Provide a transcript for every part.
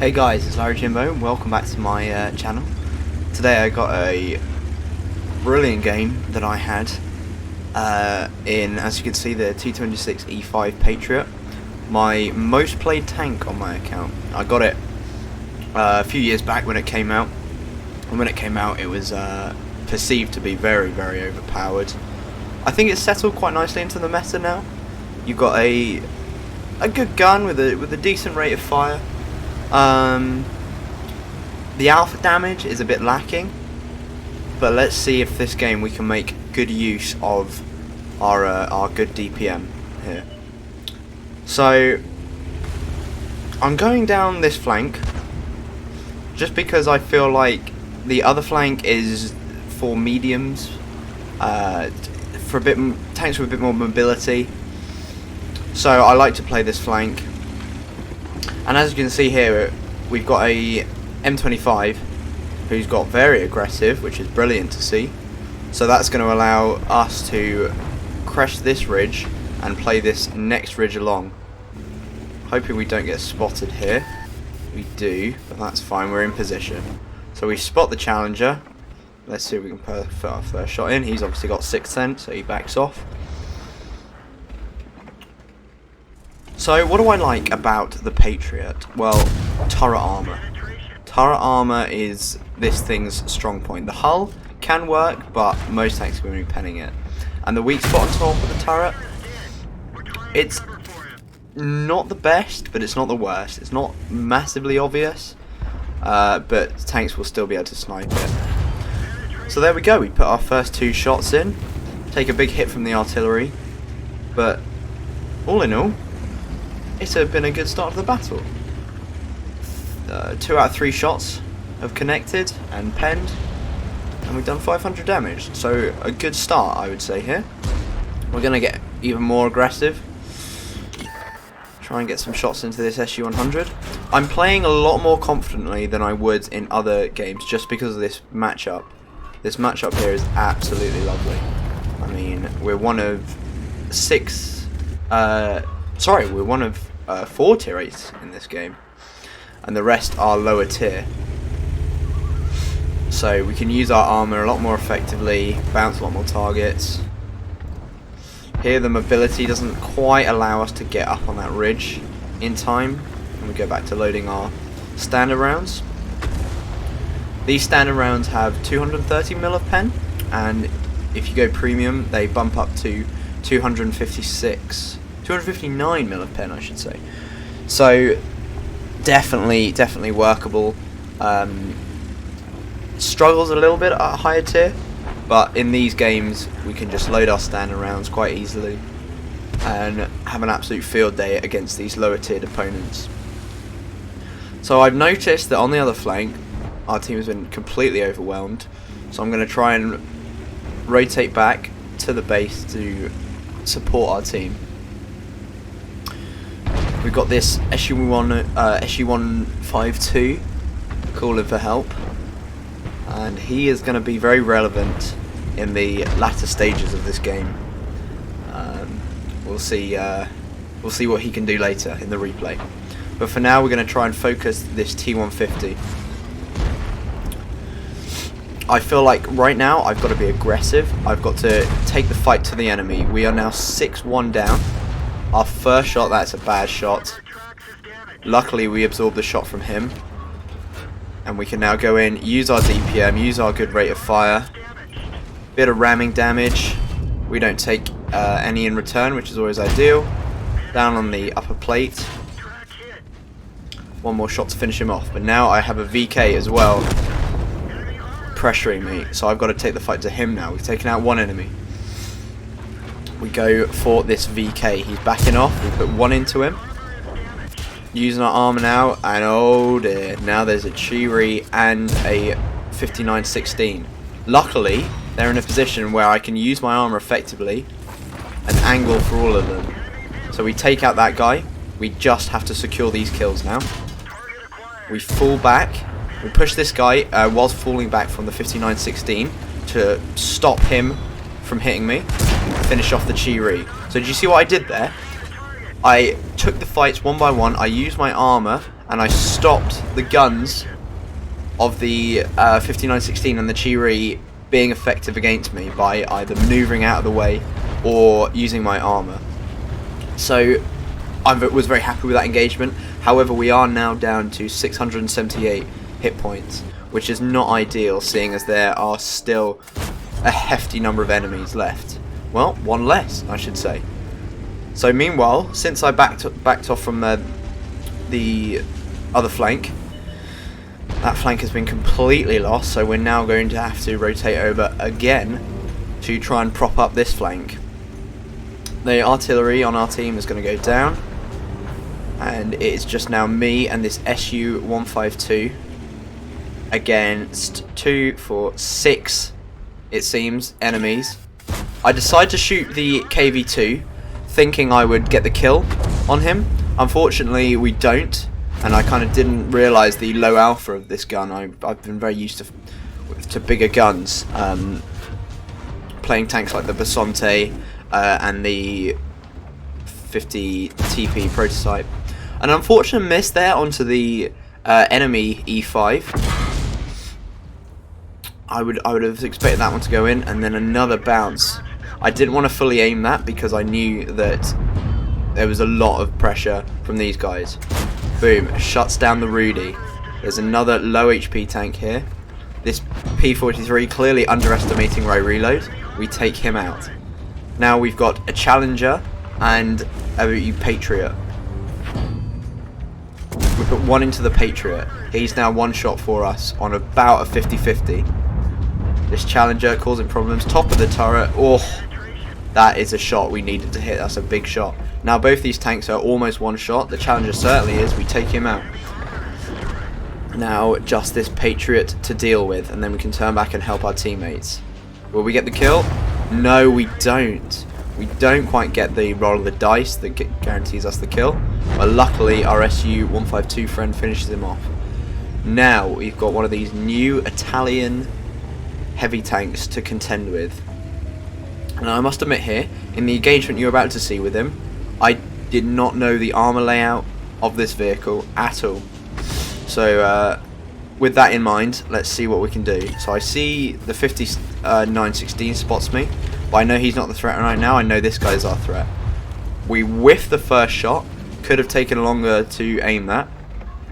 Hey guys, it's Larry Jimbo and welcome back to my channel. Today I got a brilliant game that I had in, as you can see, the T26 E5 Patriot. My most played tank on my account. I got it a few years back when it came out. And when it came out it was perceived to be very, very overpowered. I think it's settled quite nicely into the meta now. You've got a good gun with a decent rate of fire. The alpha damage is a bit lacking, but let's see if this game we can make good use of our good DPM here. So I'm going down this flank just because I feel like the other flank is for mediums, for tanks with a bit more mobility. So I like to play this flank. And as you can see here, we've got a M25 who's got very aggressive, which is brilliant to see. So that's going to allow us to crest this ridge and play this next ridge along. Hoping we don't get spotted here. We do, but that's fine, we're in position. So we spot the challenger. Let's see if we can put our first shot in. He's obviously got 6th sense, so he backs off. So what do I like about the Patriot? Well, turret armor. Turret armor is this thing's strong point. The hull can work, but most tanks are going to be penning it. And the weak spot on top of the turret, it's not the best, but it's not the worst. It's not massively obvious, but tanks will still be able to snipe it. So there we go, we put our first 2 shots in, take a big hit from the artillery, but all in all, it's been a good start of the battle. 2 out of 3 shots have connected and penned, and we've done 500 damage. So a good start, I would say here. We're going to get even more aggressive. Try and get some shots into this SU-100. I'm playing a lot more confidently than I would in other games just because of this matchup. This matchup here is absolutely lovely. I mean, we're one of 4 tier 8s in this game, and the rest are lower tier. So we can use our armor a lot more effectively, bounce a lot more targets. Here the mobility doesn't quite allow us to get up on that ridge in time, and we go back to loading our standard rounds. These standard rounds have 230 mil of pen, and if you go premium they bump up to 259 mil of pen, I should say. So definitely workable. Struggles a little bit at a higher tier, but in these games we can just load our standard rounds quite easily and have an absolute field day against these lower tiered opponents. So I've noticed that on the other flank our team has been completely overwhelmed, so I'm going to try and rotate back to the base to support our team. We've got this SU-152 calling for help, and he is going to be very relevant in the latter stages of this game. We'll see what he can do later in the replay. But for now, we're going to try and focus this T150. I feel like right now I've got to be aggressive. I've got to take the fight to the enemy. We are now 6-1 down. Our first shot, that's a bad shot. Luckily we absorbed the shot from him, and we can now go in, use our DPM, use our good rate of fire. Bit of ramming damage. We don't take any in return, which is always ideal. Down on the upper plate. One more shot to finish him off, but now I have a VK as well pressuring me, so I've got to take the fight to him now. We've taken out one enemy. We go for this VK. He's backing off. We put 1 into him. Using our armor now, and oh dear, now there's a Chiri and a 5916. Luckily, they're in a position where I can use my armor effectively and angle for all of them. So we take out that guy. We just have to secure these kills now. We fall back. We push this guy whilst falling back from the 5916 to stop him from hitting me. Finish off the Chiri. So did you see what I did there? I took the fights one by one, I used my armor and I stopped the guns of the 5916 and the Chiri being effective against me by either maneuvering out of the way or using my armor. So I was very happy with that engagement. However, we are now down to 678 hit points, which is not ideal, seeing as there are still a hefty number of enemies left. Well, one less, I should say. So meanwhile, since I backed off from the other flank, that flank has been completely lost, so we're now going to have to rotate over again to try and prop up this flank. The artillery on our team is going to go down, and it is just now me and this SU-152 against 2, 4, 6, it seems, enemies. I decided to shoot the KV-2 thinking I would get the kill on him. Unfortunately we don't, and I kind of didn't realise the low alpha of this gun. I've been very used to bigger guns, playing tanks like the Basante and the 50 TP prototype. An unfortunate miss there onto the enemy E5. I would have expected that one to go in, and then another bounce. I didn't want to fully aim that because I knew that there was a lot of pressure from these guys. Boom, shuts down the Rudy. There's another low HP tank here. This P43 clearly underestimating where I reload. We take him out. Now we've got a Challenger and a Patriot. We put one into the Patriot. He's now one shot for us on about a 50-50. This Challenger causing problems. Top of the turret. Oh, that is a shot we needed to hit. That's a big shot. Now both these tanks are almost one shot. The Challenger certainly is. We take him out. Now just this Patriot to deal with, and then we can turn back and help our teammates. Will we get the kill? No, we don't. We don't quite get the roll of the dice that guarantees us the kill. But luckily our SU-152 friend finishes him off. Now we've got one of these new Italian heavy tanks to contend with. And I must admit here, in the engagement you're about to see with him, I did not know the armor layout of this vehicle at all. So with that in mind, let's see what we can do. So I see the 5916 spots me, but I know he's not the threat right now. I know this guy's our threat. We whiff the first shot. Could have taken longer to aim that.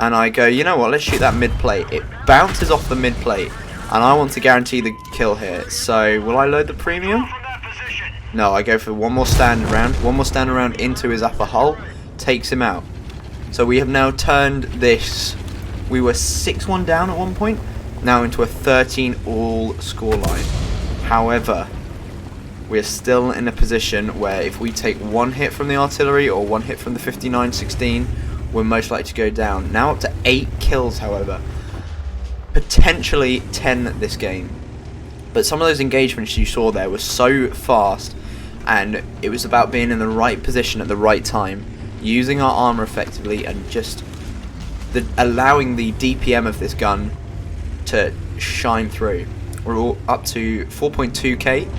And I go, you know what, let's shoot that mid-plate. It bounces off the mid-plate, and I want to guarantee the kill here. So will I load the premium? No, I go for one more standard round. One more standard round into his upper hull. Takes him out. So we have now turned this. We were 6-1 down at one point. Now into a 13-all scoreline. However, we're still in a position where if we take one hit from the artillery or one hit from the 5916, we're most likely to go down. Now up to 8 kills, however. Potentially 10 this game. But some of those engagements you saw there were so fast, and it was about being in the right position at the right time, using our armor effectively, and just allowing the DPM of this gun to shine through. We're all up to 4.2k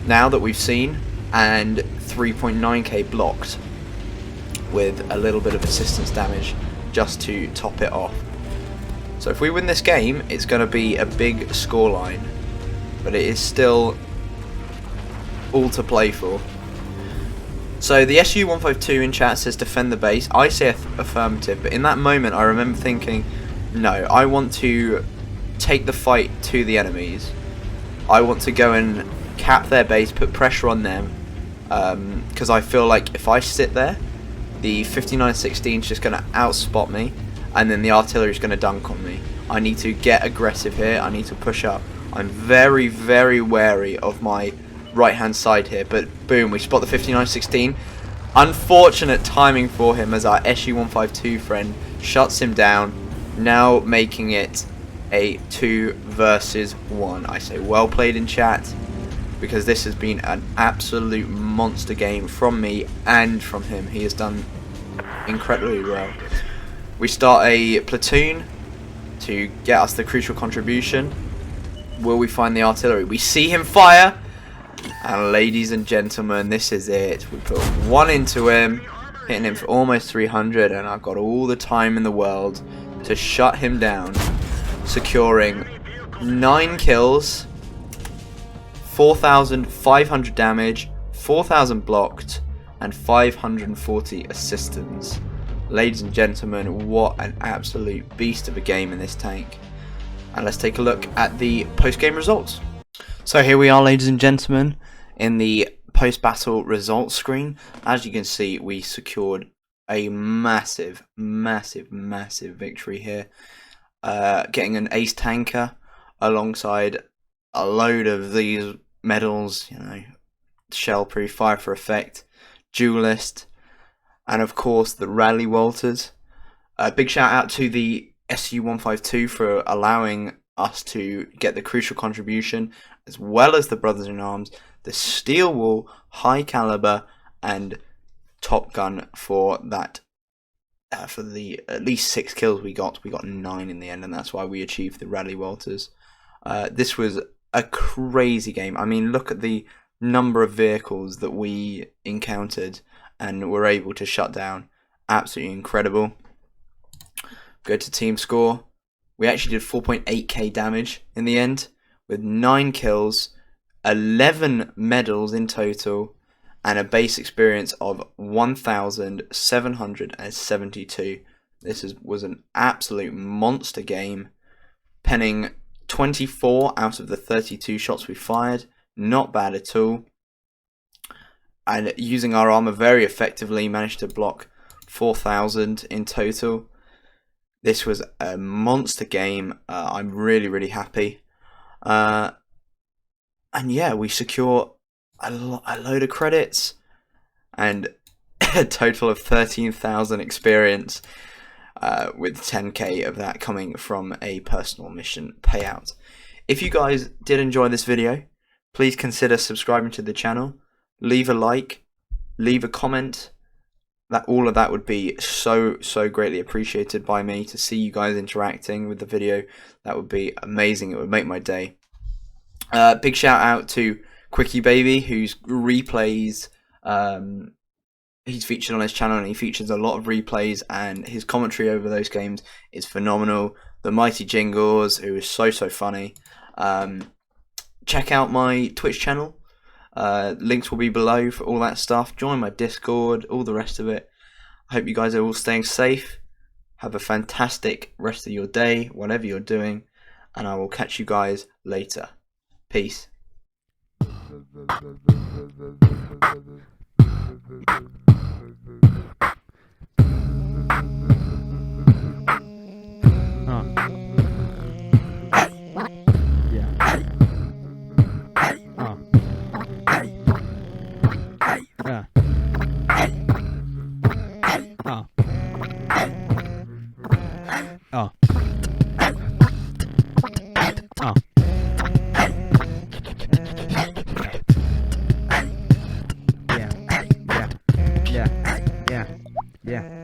now that we've seen, and 3.9k blocked with a little bit of assistance damage just to top it off. So if we win this game, it's going to be a big scoreline, but it is still all to play for. So the SU-152 in chat says defend the base. I say affirmative, but in that moment I remember thinking, no, I want to take the fight to the enemies. I want to go and cap their base, put pressure on them, because I feel like if I sit there, the 5916 is just going to outspot me, and then the artillery is going to dunk on me. I need to get aggressive here. I need to push up. I'm very, very wary of my right hand side here, but boom, we spot the 5916. Unfortunate timing for him as our SU-152 friend shuts him down, now making it a 2 versus 1. I say well played in chat, because this has been an absolute monster game from me and from him. He has done incredibly well. We start a platoon to get us the crucial contribution. Will we find the artillery? We see him fire, and ladies and gentlemen, this is it. We put one into him, hitting him for almost 300, and I've got all the time in the world to shut him down, securing 9 kills, 4,500 damage, 4,000 blocked, and 540 assistance. Ladies and gentlemen, what an absolute beast of a game in this tank. And let's take a look at the post-game results. So here we are, ladies and gentlemen, in the post-battle results screen. As you can see, we secured a massive victory here, getting an ace tanker alongside a load of these medals, you know, shell proof, fire for effect, duelist, and of course the rally Walters. Big shout out to the SU-152 for allowing us to get the crucial contribution, as well as the Brothers in Arms, the Steel Wool, High Caliber, and Top Gun for that. For the at least 6 kills we got 9 in the end, and that's why we achieved the Rally Walters. This was a crazy game. I mean, look at the number of vehicles that we encountered and were able to shut down. Absolutely incredible. Go to team score. We actually did 4.8k damage in the end, with 9 kills, 11 medals in total, and a base experience of 1,772. This was an absolute monster game, penning 24 out of the 32 shots we fired. Not bad at all. And using our armor very effectively, managed to block 4,000 in total. This was a monster game. I'm really happy. And yeah, we secure a load of credits and a total of 13,000 experience, with 10k of that coming from a personal mission payout. If you guys did enjoy this video, please consider subscribing to the channel, leave a like, leave a comment. All of that would be so greatly appreciated by me. To see you guys interacting with the video, that would be amazing. It would make my day. Big shout out to Quickie Baby, whose replays, he's featured on his channel, and he features a lot of replays, and his commentary over those games is phenomenal. The Mighty Jingles, who is so funny. Check out my Twitch channel. Links will be below for all that stuff. Join my Discord, all the rest of it. I hope you guys are all staying safe. Have a fantastic rest of your day, whatever you're doing, and I will catch you guys later. Peace.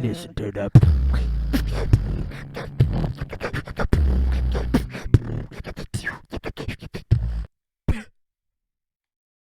Listen to the